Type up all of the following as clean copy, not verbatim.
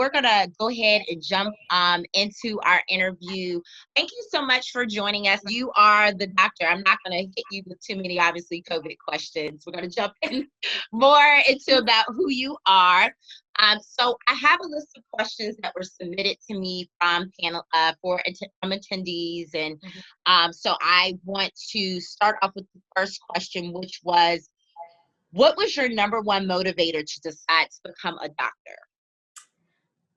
we're gonna go ahead and jump into our interview. Thank you so much for joining us. You are the doctor. I'm not gonna hit you with too many, obviously, COVID questions. We're gonna jump in more into about who you are. So I have a list of questions that were submitted to me from panel from attendees, and so I want to start off with the first question, which was, what was your number one motivator to decide to become a doctor?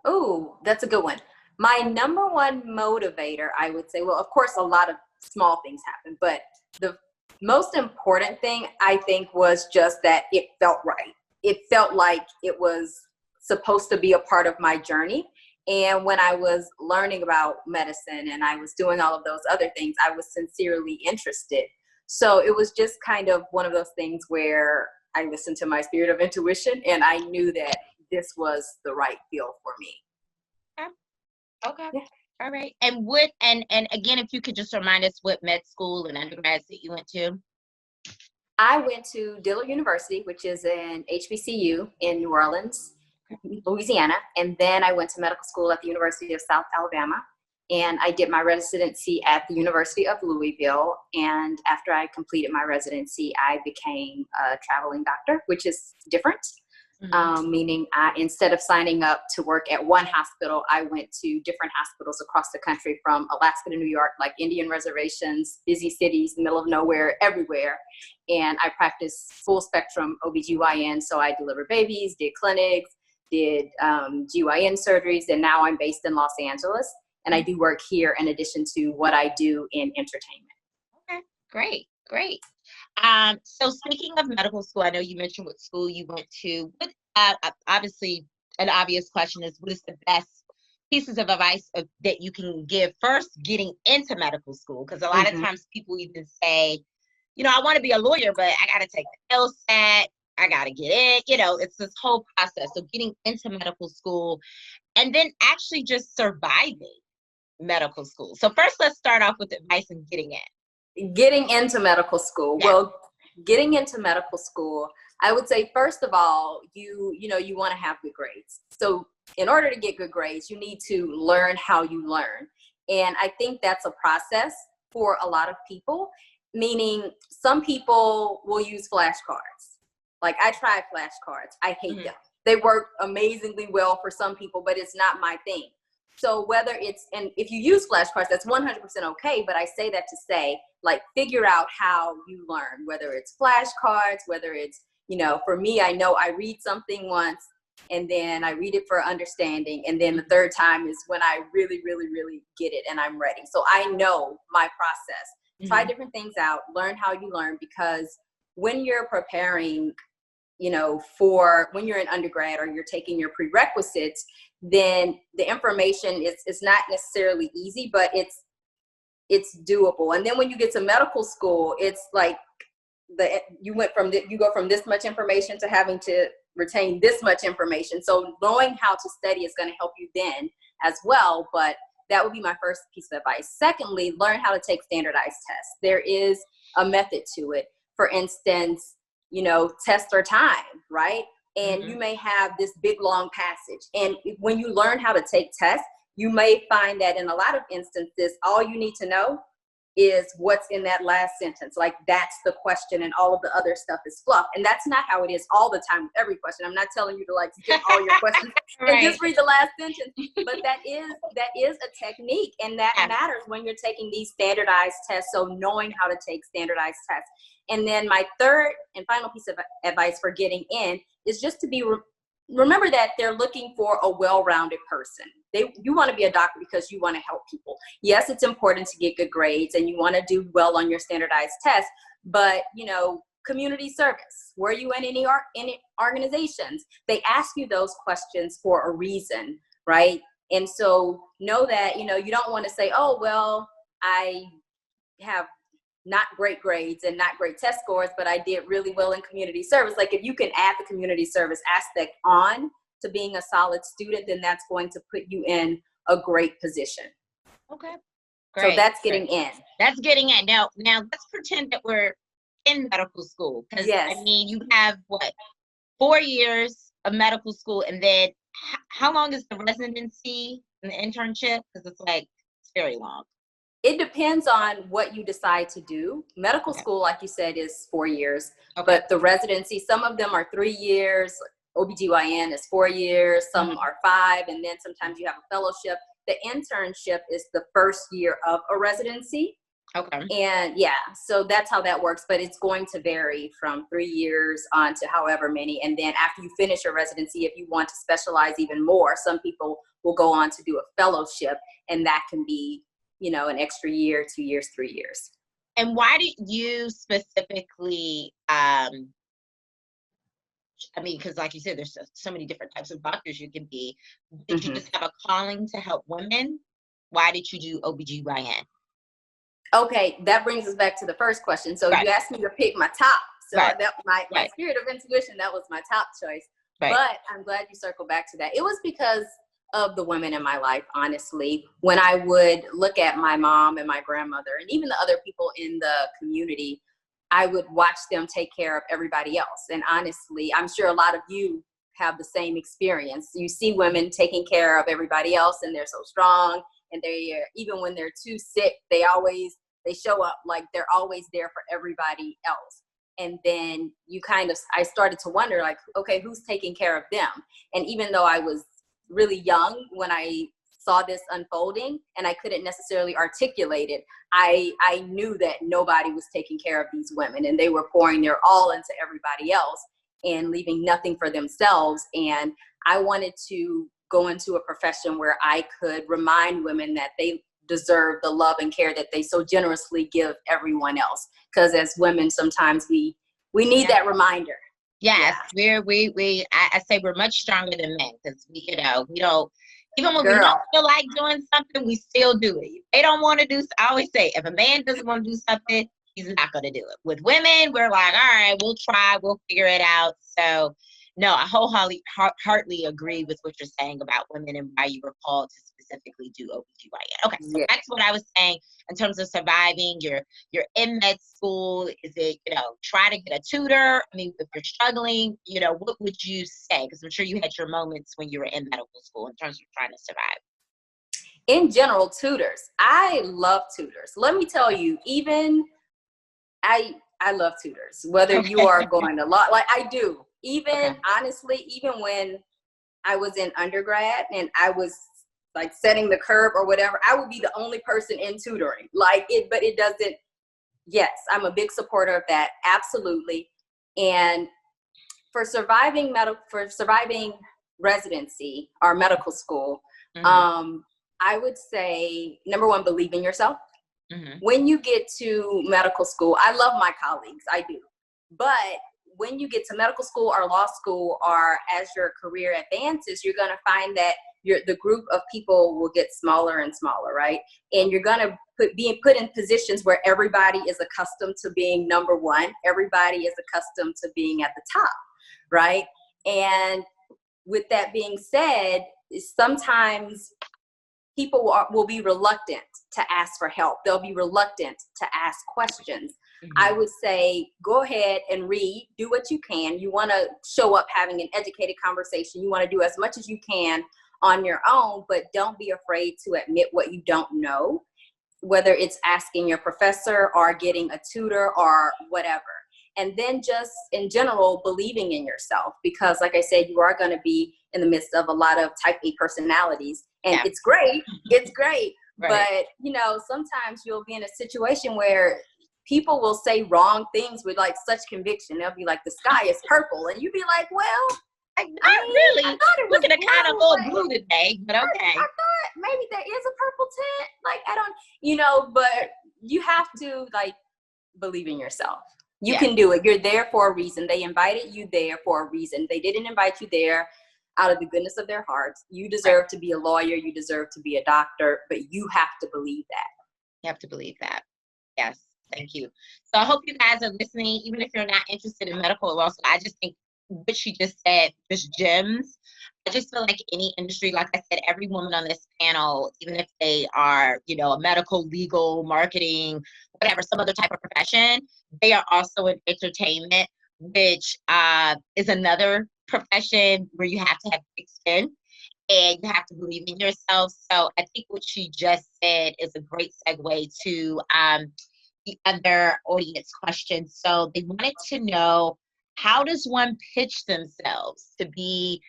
Oh, that's a good one. My number one motivator, I would say, well, of course, a lot of small things happen, but the most important thing, I think, was just that it felt right. It felt like it was supposed to be a part of my journey. And when I was learning about medicine and I was doing all of those other things, I was sincerely interested. So it was just kind of one of those things where I listened to my spirit of intuition and I knew that this was the right field for me. Okay. Yeah. All right. And and again, if you could just remind us what med school and undergrads that you went to. I went to Dillard University, which is an HBCU in New Orleans, Louisiana. And then I went to medical school at the University of South Alabama. And I did my residency at the University of Louisville. And after I completed my residency, I became a traveling doctor, which is different. Meaning instead of signing up to work at one hospital, I went to different hospitals across the country, from Alaska to New York, like Indian reservations, busy cities, middle of nowhere, everywhere. And I practiced full spectrum OBGYN. So I delivered babies, did clinics, did GYN surgeries, and now I'm based in Los Angeles. And I do work here in addition to what I do in entertainment. Okay, great, great. So speaking of medical school, I know you mentioned what school you went to. Obviously, an obvious question is, what is the best pieces of advice that you can give first getting into medical school? Because a lot of times people even say, I want to be a lawyer, but I got to take the LSAT, I got to get in, it's this whole process. So getting into medical school and then actually just surviving medical school. So first, let's start off with advice in getting in. Getting into medical school. Yeah. Well, getting into medical school, I would say, first of all, you want to have good grades. So in order to get good grades, you need to learn how you learn. And I think that's a process for a lot of people, meaning some people will use flashcards. Like, I tried flashcards. I hate them. They work amazingly well for some people, but it's not my thing. So whether it's, and if you use flashcards, that's 100% okay. But I say that to say, like, figure out how you learn, whether it's flashcards, whether it's, for me, I know I read something once and then I read it for understanding. And then the third time is when I really, really, really get it and I'm ready. So I know my process. Try different things out, learn how you learn, because when you're preparing, for when you're in undergrad or you're taking your prerequisites, then the information is not necessarily easy, but it's doable. And then when you get to medical school, it's like you go from this much information to having to retain this much information. So knowing how to study is going to help you then as well. But that would be my first piece of advice. Secondly, learn how to take standardized tests. There is a method to it. For instance, tests are timed, right? And you may have this big, long passage. And when you learn how to take tests, you may find that in a lot of instances, all you need to know is what's in that last sentence. Like, that's the question and all of the other stuff is fluff. And that's not how it is all the time with every question. I'm not telling you to skip all your questions and just read the last sentence. But that is a technique, and that matters when you're taking these standardized tests. So knowing how to take standardized tests. And then my third and final piece of advice for getting in is just to remember that they're looking for a well-rounded person. You want to be a doctor because you want to help people. Yes, it's important to get good grades and you want to do well on your standardized tests, but community service, were you in any organizations? They ask you those questions for a reason, right? And so know that, you don't want to say, oh, well, I have not great grades and not great test scores, but I did really well in community service. Like, if you can add the community service aspect on to being a solid student, then that's going to put you in a great position. Okay. Great. So that's getting in. That's getting in. Now let's pretend that we're in medical school. Because, you have, 4 years of medical school, and then how long is the residency and the internship? Because it's very long. It depends on what you decide to do. Medical Okay. school, like you said, is 4 years, Okay. but the residency, some of them are 3 years. OBGYN is 4 years, some are 5, and then sometimes you have a fellowship. The internship is the first year of a residency. Okay. And yeah, so that's how that works, but it's going to vary from 3 years on to however many. And then after you finish your residency, if you want to specialize even more, some people will go on to do a fellowship, and that can be, an extra year, 2 years, 3 years. And why did you specifically, because like you said, there's so many different types of doctors you can be. Did you just have a calling to help women? Why did you do OBGYN? Okay, that brings us back to the first question. So you asked me to pick my top. So that my spirit of intuition, that was my top choice. But I'm glad you circled back to that. It was because of the women in my life, honestly. When I would look at my mom and my grandmother and even the other people in the community, I would watch them take care of everybody else. And honestly, I'm sure a lot of you have the same experience. You see women taking care of everybody else, and they're so strong, and they even when they're too sick, they show up like they're always there for everybody else. And then I started to wonder, like, okay, who's taking care of them? And even though I was really young when I saw this unfolding and I couldn't necessarily articulate it, I knew that nobody was taking care of these women, and they were pouring their all into everybody else and leaving nothing for themselves. And I wanted to go into a profession where I could remind women that they deserve the love and care that they so generously give everyone else. Because as women, sometimes we need that reminder. Yes, I say we're much stronger than men, because we don't, even when we don't feel like doing something, we still do it. They don't want to do. I always say, if a man doesn't want to do something, he's not going to do it. With women, we're like, all right, we'll try, we'll figure it out. So no, I wholeheartedly agree with what you're saying about women and why you were called to specifically do OBGYN. Okay, so that's what I was saying in terms of surviving. You're in med school. Is it, try to get a tutor? I mean, if you're struggling, what would you say? Because I'm sure you had your moments when you were in medical school in terms of trying to survive. In general, tutors. I love tutors. Let me tell you, even I love tutors, whether you are going to law, like I do. Even honestly, even when I was in undergrad and I was like setting the curve or whatever, I would be the only person in tutoring. But it doesn't, yes, I'm a big supporter of that. Absolutely. And for surviving residency or medical school, I would say, number one, believe in yourself. When you get to medical school, I love my colleagues, I do. But when you get to medical school or law school, or as your career advances, you're going to find that the group of people will get smaller and smaller, right? And you're going to be put in positions where everybody is accustomed to being number one. Everybody is accustomed to being at the top, right? And with that being said, sometimes people will be reluctant to ask for help. They'll be reluctant to ask questions. I would say, go ahead and read, do what you can. You want to show up having an educated conversation. You want to do as much as you can on your own, but don't be afraid to admit what you don't know, whether it's asking your professor or getting a tutor or whatever. And then just in general, believing in yourself, because like I said, you are going to be in the midst of a lot of type A personalities, and it's great. It's great. Right. But, sometimes you'll be in a situation where people will say wrong things with like such conviction. They'll be like, the sky is purple. And you'd be like, well, not really. I thought it was looking kind of a little blue today, but okay. I thought maybe there is a purple tint. Like, I don't, but you have to like believe in yourself. You can do it. You're there for a reason. They invited you there for a reason. They didn't invite you there out of the goodness of their hearts. You deserve to be a lawyer. You deserve to be a doctor, but you have to believe that. You have to believe that. Yes. Thank you. So I hope you guys are listening, even if you're not interested in medical or law school. I just think what she just said, just gems. I just feel like any industry, like I said, every woman on this panel, even if they are, a medical, legal, marketing, whatever, some other type of profession, they are also in entertainment, which is another profession where you have to have thick skin. and you have to believe in yourself. So I think what you just said is a great segue to the other audience question. So they wanted to know, how does one pitch themselves to be,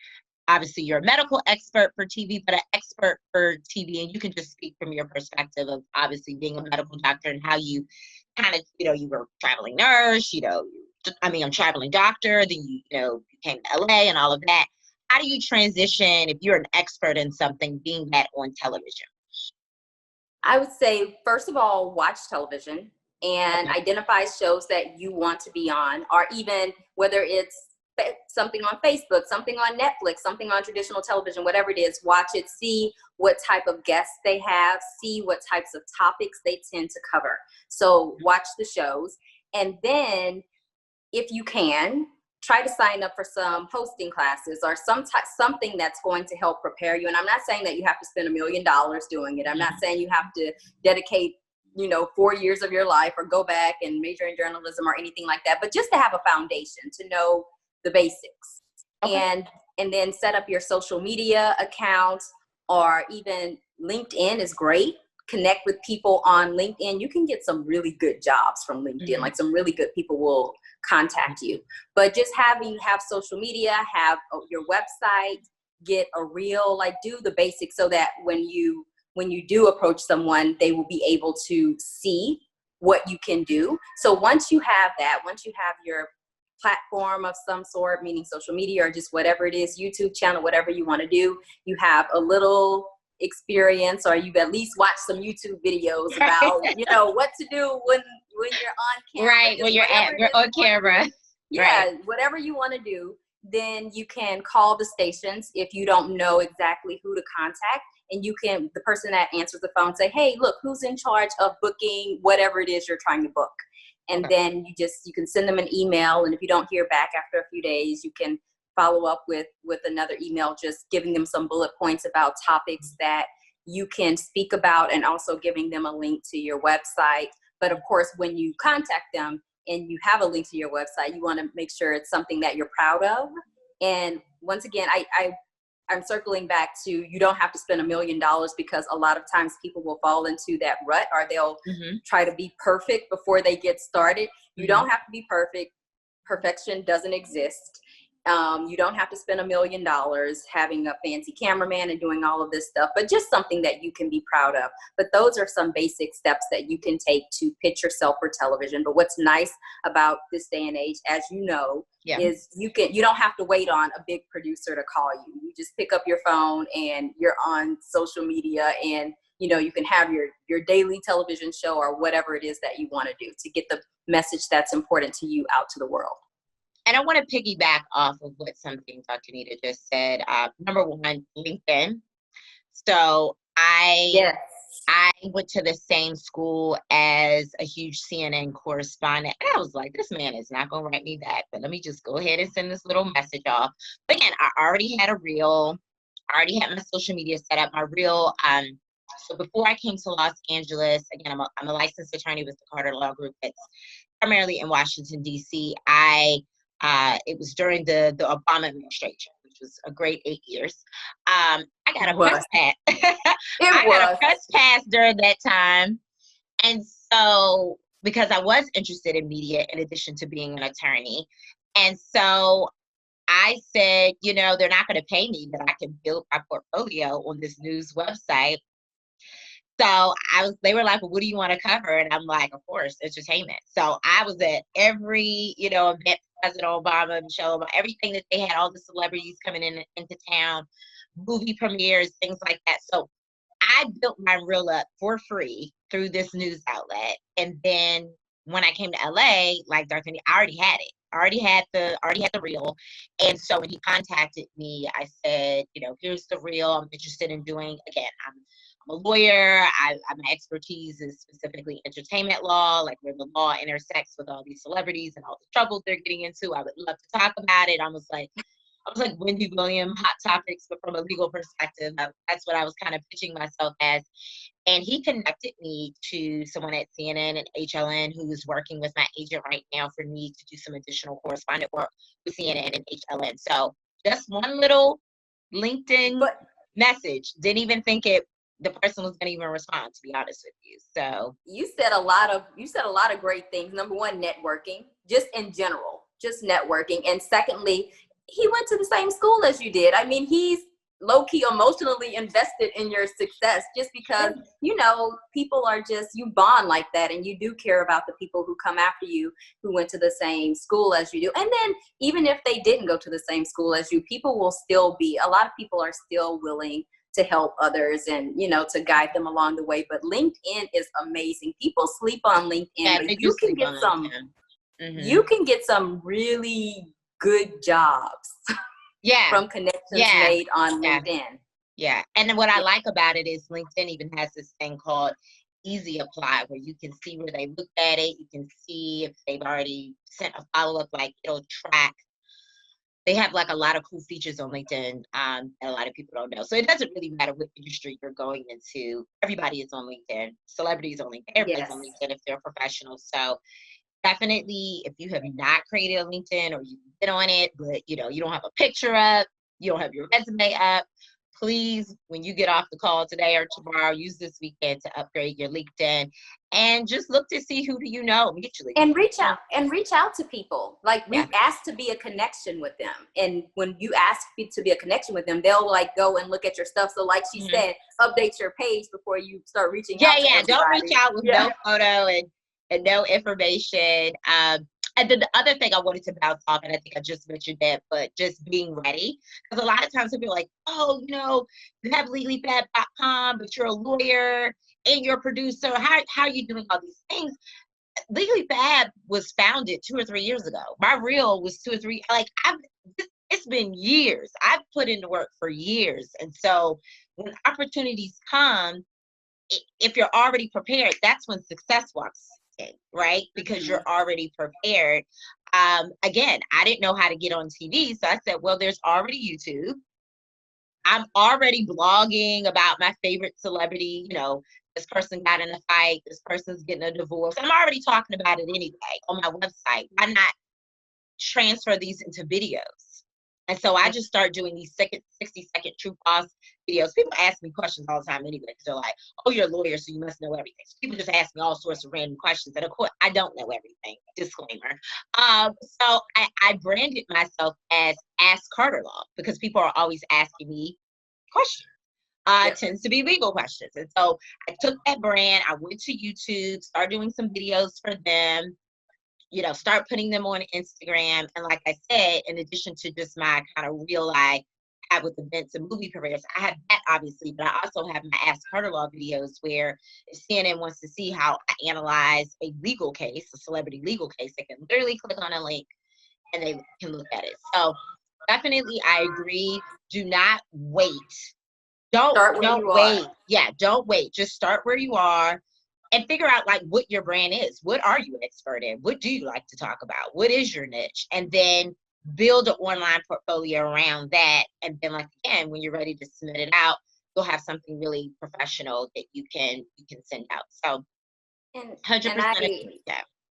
obviously you're a medical expert for TV, but an expert for TV, and you can just speak from your perspective of obviously being a medical doctor and how you kind of, you were a traveling nurse, a traveling doctor, then you came to LA and all of that. How do you transition if you're an expert in something, being that on television? I would say, first of all, watch television and Okay. identify shows that you want to be on, or even whether it's something on Facebook, something on Netflix, something on traditional television, whatever it is, watch it, see what type of guests they have, see what types of topics they tend to cover. So watch the shows. And then if you can, try to sign up for some hosting classes or something that's going to help prepare you. And I'm not saying that you have to spend $1 million doing it. I'm not saying you have to dedicate 4 years of your life or go back and major in journalism or anything like that, but just to have a foundation, to know the basics. Okay. And then set up your social media accounts, or even LinkedIn is great. Connect with people on LinkedIn. You can get some really good jobs from LinkedIn. Like, some really good people will contact you. But just have social media, have your website, get a reel, like do the basics, so that when you do approach someone, they will be able to see what you can do. So once you have your platform of some sort, meaning social media or just whatever it is, YouTube channel, whatever you want to do, you have a little experience, or you've at least watched some YouTube videos about, what to do when you're on camera. Right, when you're on camera. Yeah, whatever you want to do, then you can call the stations if you don't know exactly who to contact. And the person that answers the phone, say, hey, look, who's in charge of booking whatever it is you're trying to book? And then you can send them an email. And if you don't hear back after a few days, you can follow up with another email, just giving them some bullet points about topics that you can speak about, and also giving them a link to your website. But of course, when you contact them and you have a link to your website, you want to make sure it's something that you're proud of. And once again, I'm circling back to, you don't have to spend $1 million, because a lot of times people will fall into that rut, or they'll try to be perfect before they get started. You don't have to be perfect. Perfection doesn't exist. You don't have to spend $1 million having a fancy cameraman and doing all of this stuff, but just something that you can be proud of. But those are some basic steps that you can take to pitch yourself for television. But what's nice about this day and age, as you know, is you don't have to wait on a big producer to call you. You just pick up your phone and you're on social media, and you can have your daily television show or whatever it is that you want to do to get the message that's important to you out to the world. And I want to piggyback off of what something Dr. Nita just said. Number one, LinkedIn. So I went to the same school as a huge CNN correspondent. And I was like, this man is not going to write me back, but let me just go ahead and send this little message off. But again, I already had a reel. I already had my social media set up. My reel. So before I came to Los Angeles, again, I'm a licensed attorney with the Carter Law Group. It's primarily in Washington, D.C. It was during the Obama administration, which was a great 8 years. I got a press pass. I got a press pass during that time. And so, because I was interested in media in addition to being an attorney. And so I said, they're not going to pay me, but I can build my portfolio on this news website. So they were like, well, what do you want to cover? And I'm like, of course, entertainment. So I was at every, event, President Obama, Michelle Obama, everything that they had, all the celebrities coming into town, movie premieres, things like that. So I built my reel up for free through this news outlet. And then when I came to LA, like Dr. I already had it. I already had the reel. And so when he contacted me, I said, here's the reel. I'm interested in doing, again, I'm a lawyer. My expertise is specifically entertainment law, like where the law intersects with all these celebrities and all the troubles they're getting into. I would love to talk about it. I was like Wendy Williams, hot topics, but from a legal perspective. That's what I was kind of pitching myself as. And he connected me to someone at CNN and HLN who is working with my agent right now for me to do some additional correspondent work with CNN and HLN. So just one little LinkedIn message. Didn't even think the person was going to even respond, to be honest with you. So you said a lot of great things. Number one, networking, just in general, just networking. And secondly, he went to the same school as you did. I mean, he's low-key emotionally invested in your success, just because, you know, people are just, you bond like that, and you do care about the people who come after you who went to the same school as you do. And then even if they didn't go to the same school as you, people will still be, a lot of people are still willing to help others and, you know, to guide them along the way. But LinkedIn is amazing. People sleep on LinkedIn, yeah, but they do sleep on LinkedIn. you can get some really good jobs Yeah. from connections made on LinkedIn. Yeah. And then what I like about it is LinkedIn even has this thing called Easy Apply, where you can see where they looked at it. You can see if they've already sent a follow-up, like it'll track. They have like a lot of cool features on LinkedIn that a lot of people don't know. So it doesn't really matter what industry you're going into. Everybody is on LinkedIn. Celebrities on LinkedIn. Everybody's on LinkedIn if they're professionals. So definitely, if you have not created a LinkedIn, or you've been on it, but you know, you don't have a picture up, you don't have your resume up, please, when you get off the call today or tomorrow, use this weekend to upgrade your LinkedIn and just look to see who do you know mutually. And reach out to people. Like, ask to be a connection with them. And when you ask to be a connection with them, they'll like go and look at your stuff. So like she said, update your page before you start reaching out to everybody. Don't reach out with no photo and no information. And then the other thing I wanted to bounce off, and I think I just mentioned that, but just being ready. Because a lot of times people are like, oh, you know, you have legally.com, but you're a lawyer and you're a producer. How are you doing all these things? Legally Fab was founded 2 or 3 years ago. My reel was 2 or 3. Like, it's been years. I've put in the work for years. And so when opportunities come, if you're already prepared, that's when success walks in, right? Because you're already prepared. Again, I didn't know how to get on TV. So I said, well, there's already YouTube. I'm already blogging about my favorite celebrity. You know, this person got in a fight. This person's getting a divorce. I'm already talking about it anyway on my website. Why not transfer these into videos? And so I just start doing these 60-second true false videos. People ask me questions all the time anyway, because they're like, oh, you're a lawyer, so you must know everything. So people just ask me all sorts of random questions. And of course, I don't know everything. Disclaimer. So I branded myself as Ask Carter Law, because people are always asking me questions. It tends to be legal questions. And so I took that brand, I went to YouTube, started doing some videos for them, you know, start putting them on Instagram. And like I said, in addition to just my kind of real life have with events and movie premieres, I have that obviously, but I also have my Ask Carter Law videos, where if CNN wants to see how I analyze a legal case, a celebrity legal case, they can literally click on a link and they can look at it. So definitely, I agree. Do not wait. Don't wait. Yeah, don't wait. Just start where you are. And figure out like what your brand is. What are you expert in? What do you like to talk about? What is your niche? And then build an online portfolio around that. And then, like, again, when you're ready to submit it out, you'll have something really professional that you can send out. So 100%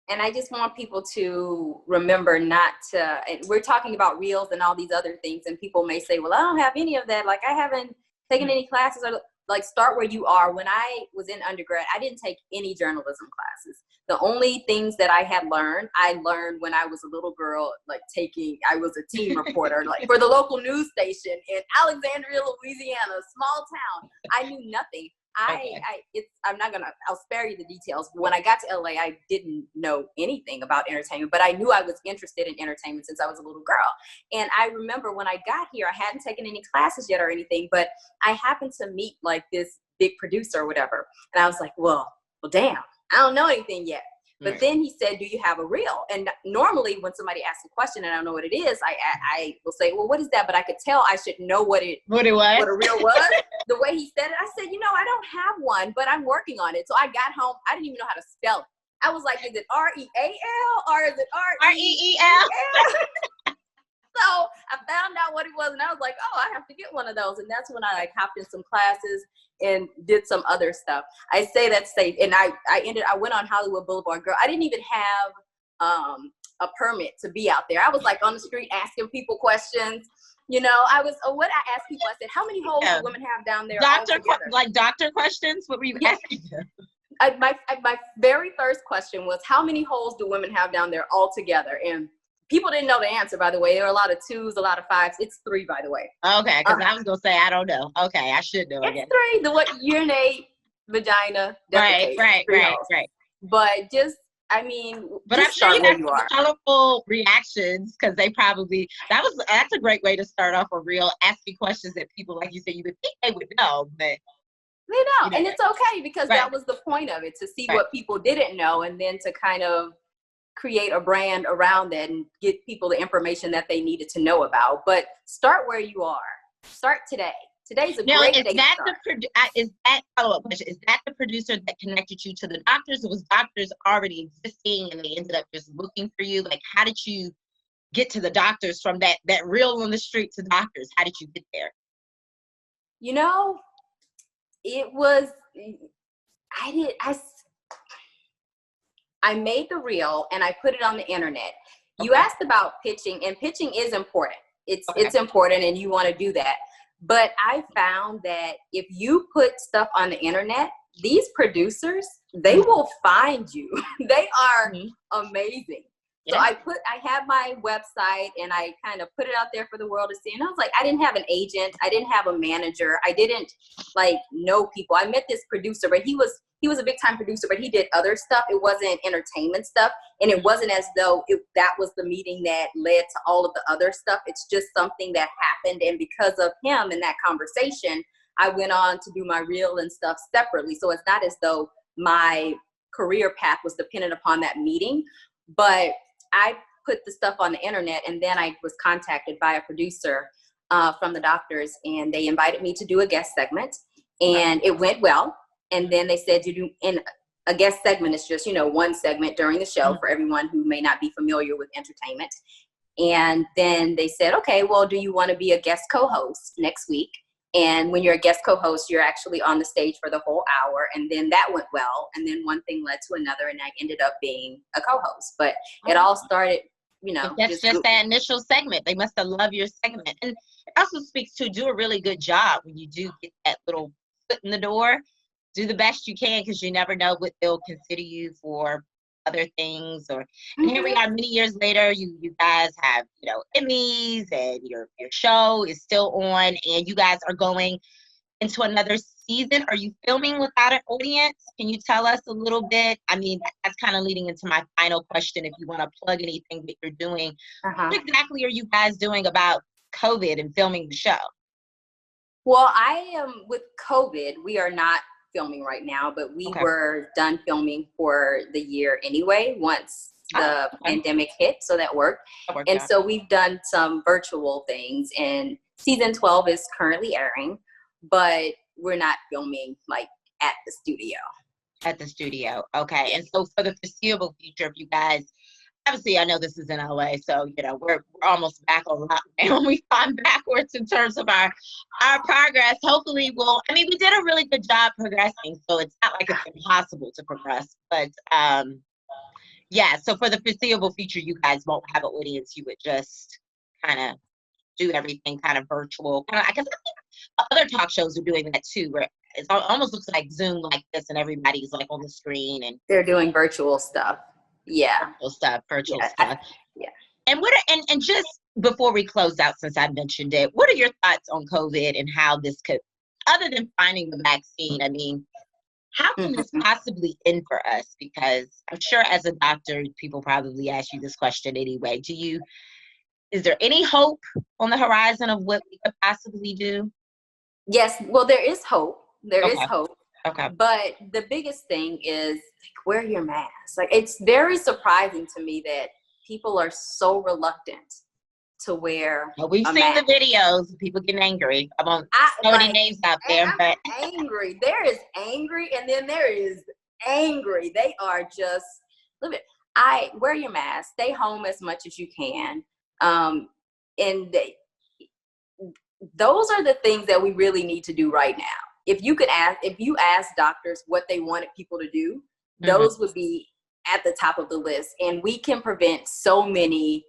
and I just want people to remember not to, and we're talking about reels and all these other things, and people may say, well, I don't have any of that. Like, I haven't taken any classes, or like, start where you are. When I was in undergrad, I didn't take any journalism classes. The only things that I learned when I was a little girl, like I was a team reporter, like for the local news station in Alexandria, Louisiana, small town. I knew nothing. I'll spare you the details. When I got to LA, I didn't know anything about entertainment, but I knew I was interested in entertainment since I was a little girl. And I remember when I got here, I hadn't taken any classes yet or anything, but I happened to meet like this big producer or whatever. And I was like, well, damn, I don't know anything yet. But then he said, do you have a reel? And normally when somebody asks a question and I don't know what it is, I will say, well, what is that? But I could tell I should know what a reel was. The way he said it, I said, I don't have one, but I'm working on it. So I got home. I didn't even know how to spell it. I was like, is it R-E-A-L or is it R-E-E-L? So I found out what it was, and I was like, oh, I have to get one of those. And that's when I hopped in some classes and did some other stuff. I say that safe. And I went on Hollywood Boulevard. Girl, I didn't even have a permit to be out there. I was like on the street asking people questions. You know, what I asked people, I said, how many holes do women have down there altogether? Like doctor questions? What were you asking them? My very first question was, how many holes do women have down there altogether? And people didn't know the answer, by the way. There were a lot of 2s, a lot of 5s. It's 3, by the way. Okay, because I was going to say, I don't know. Okay, I should know. It's 3. The what? Urinate, vagina, defecate. Right. But just, I mean, but just I'm sure start where you are. Colorful reactions, because that's a great way to start off a reel, asking questions that people, like you said, you would think they would know, but they know. And it's okay, because that was the point of it, to see what people didn't know, and then to kind of create a brand around that and get people the information that they needed to know about. But start where you are. Start today. Today's a great day to start. Is that follow-up question? Is that the producer that connected you to the doctors, or was doctors already existing and they ended up just looking for you? Like, how did you get to the doctors from that reel on the street to doctors? How did you get there? You know, it was, I made the reel and I put it on the internet. You asked about pitching, and pitching is important. It's important, and you want to do that. But I found that if you put stuff on the internet, these producers, they will find you. They are amazing. So I have my website, and I kind of put it out there for the world to see. And I was like, I didn't have an agent. I didn't have a manager. I didn't know people. I met this producer, but he was a big time producer, but he did other stuff. It wasn't entertainment stuff. And it wasn't as though that was the meeting that led to all of the other stuff. It's just something that happened. And because of him and that conversation, I went on to do my reel and stuff separately. So it's not as though my career path was dependent upon that meeting, but I put the stuff on the internet, and then I was contacted by a producer from the doctors, and they invited me to do a guest segment, and it went well. And then they said, in a guest segment is just, one segment during the show for everyone who may not be familiar with entertainment. And then they said, okay, well, do you want to be a guest co-host next week? And when you're a guest co-host, you're actually on the stage for the whole hour. And then that went well. And then one thing led to another, and I ended up being a co-host. But it all started, That's just that initial segment. They must have loved your segment. And it also speaks to do a really good job when you do get that little foot in the door. Do the best you can, because you never know what they'll consider you for other things. And here we are many years later, you guys have Emmys, and your show is still on, and you guys are going into another season. Are you filming without an audience? Can you tell us a little bit? I mean, that's kind of leading into my final question, if you want to plug anything that you're doing. What exactly are you guys doing about COVID and filming the show? Well, I am with COVID. We are not filming right now, but we were done filming for the year anyway once the pandemic hit, so that worked. And so we've done some virtual things, and season 12 is currently airing, but we're not filming at the studio. At the studio, okay. And so for the foreseeable future, if you guys, obviously I know this is in LA, so we're almost back on lockdown. We climb backwards in terms of our progress. Hopefully we did a really good job progressing, so it's not like it's impossible to progress. But so for the foreseeable future, you guys won't have an audience. You would just kind of do everything kind of virtual. I guess other talk shows are doing that too, where it almost looks like Zoom like this, and everybody's on the screen, and they're doing virtual stuff. Virtual stuff. And and just before we close out, since I mentioned it, what are your thoughts on COVID and how this could, other than finding the vaccine, I mean, how can this possibly end for us? Because I'm sure as a doctor, people probably ask you this question anyway. Is there any hope on the horizon of what we could possibly do? Yes, well, there is hope. There is hope. Okay. But the biggest thing is wear your mask. It's very surprising to me that people are so reluctant to wear we've seen mask. The videos of people getting angry. I won't throw any names out there, but angry. There is angry, and then there is angry. They are just wear your mask. Stay home as much as you can. And those are the things that we really need to do right now. If you ask doctors what they wanted people to do, those would be at the top of the list. And we can prevent so many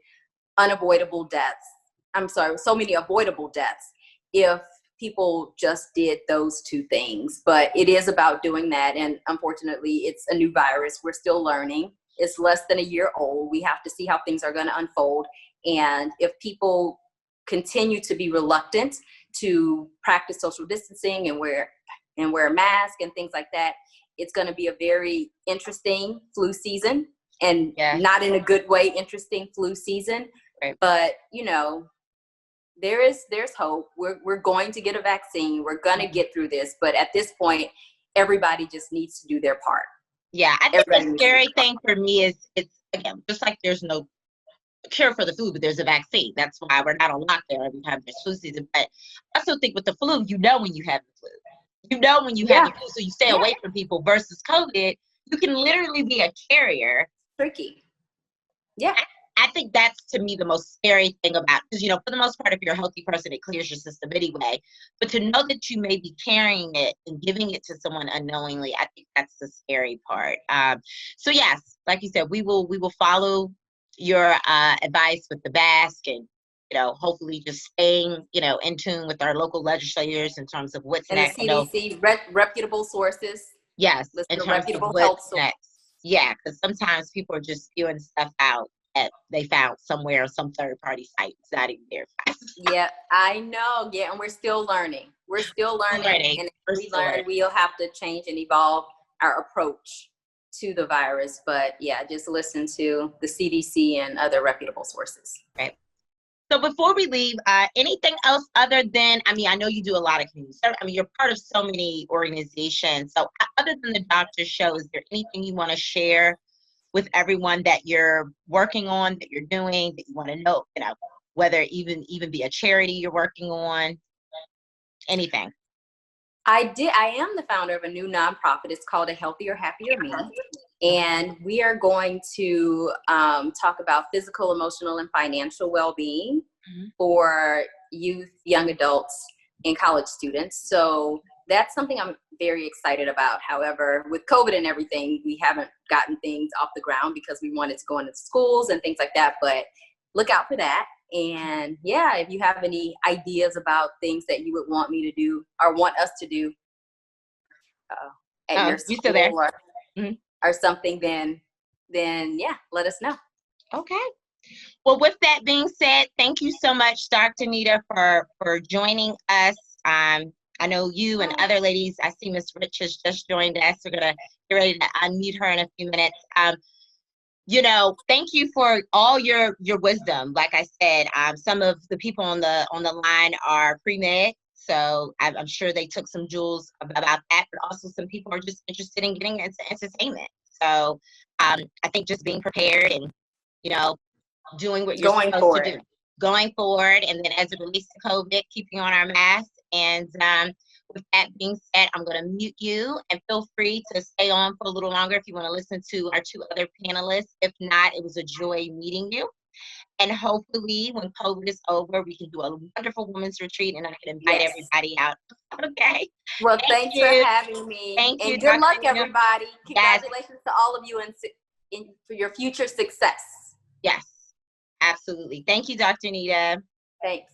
unavoidable deaths I'm sorry, so many avoidable deaths if people just did those two things. But it is about doing that. And unfortunately, it's a new virus. We're still learning. It's less than a year old. We have to see how things are going to unfold. And if people continue to be reluctant to practice social distancing and wear a mask and things like that, it's going to be a very interesting flu season, and not in a good way, interesting flu season. Right. But, you know, there's hope. We're going to get a vaccine. We're going to get through this. But at this point, everybody just needs to do their part. Yeah, I think the scary thing for me is, it's, again, just like there's no cure for the flu, but there's a vaccine. That's why we're not on lockdown every time there's flu season. But I also think with the flu, you know when you have the flu. You know when you have the flu, so you stay away from people. Versus COVID, you can literally be a carrier. Tricky. Yeah. I think that's, to me, the most scary thing about, because, you know, for the most part, if you're a healthy person, it clears your system anyway. But to know that you may be carrying it and giving it to someone unknowingly, I think that's the scary part. So yes, like you said, we will follow your advice with the mask, and, you know, hopefully just staying, you know, in tune with our local legislators in terms of what's and next. The CDC, reputable sources. Yes, in terms reputable of what's next. Yeah, because sometimes people are just spewing stuff out that they found somewhere on some third-party site. It's not even verified. Yeah, I know. Yeah, and we're still learning. We're still learning. And as we learn, we'll have to change and evolve our approach to the virus. But yeah, just listen to the CDC and other reputable sources. Right. So before we leave, anything else other than, I mean, I know you do a lot of community service. I mean, you're part of so many organizations. So other than the doctor show, is there anything you want to share with everyone that you're working on, that you're doing, that you want to know, you know, whether even be a charity you're working on, anything? I am the founder of a new nonprofit. It's called A Healthier, Happier Me. And we are going to talk about physical, emotional, and financial well-being for youth, young adults, and college students. So that's something I'm very excited about. However, with COVID and everything, we haven't gotten things off the ground because we wanted to go into schools and things like that. But look out for that. And yeah, if you have any ideas about things that you would want me to do or want us to do at your school still there? Or something, then yeah, let us know. Okay. Well, with that being said, thank you so much, Dr. Nita, for joining us. I know you and other ladies, I see Miss Rich has just joined us. We're gonna get ready to unmute her in a few minutes. You know, thank you for all your wisdom. Like I said, some of the people on the line are pre-med, so I'm sure they took some jewels about that, but also some people are just interested in getting into entertainment. So I think just being prepared and, you know, doing what you're supposed to do. Going forward, and then as it relates to COVID, keeping on our masks. And with that being said, I'm going to mute you, and feel free to stay on for a little longer if you want to listen to our two other panelists. If not, it was a joy meeting you. And hopefully when COVID is over, we can do a wonderful women's retreat, and I can invite everybody out. Okay. Well, thanks for having me. Thank you. And good luck, everybody. Congratulations to all of you and for your future success. Yes, absolutely. Thank you, Dr. Nita. Thanks.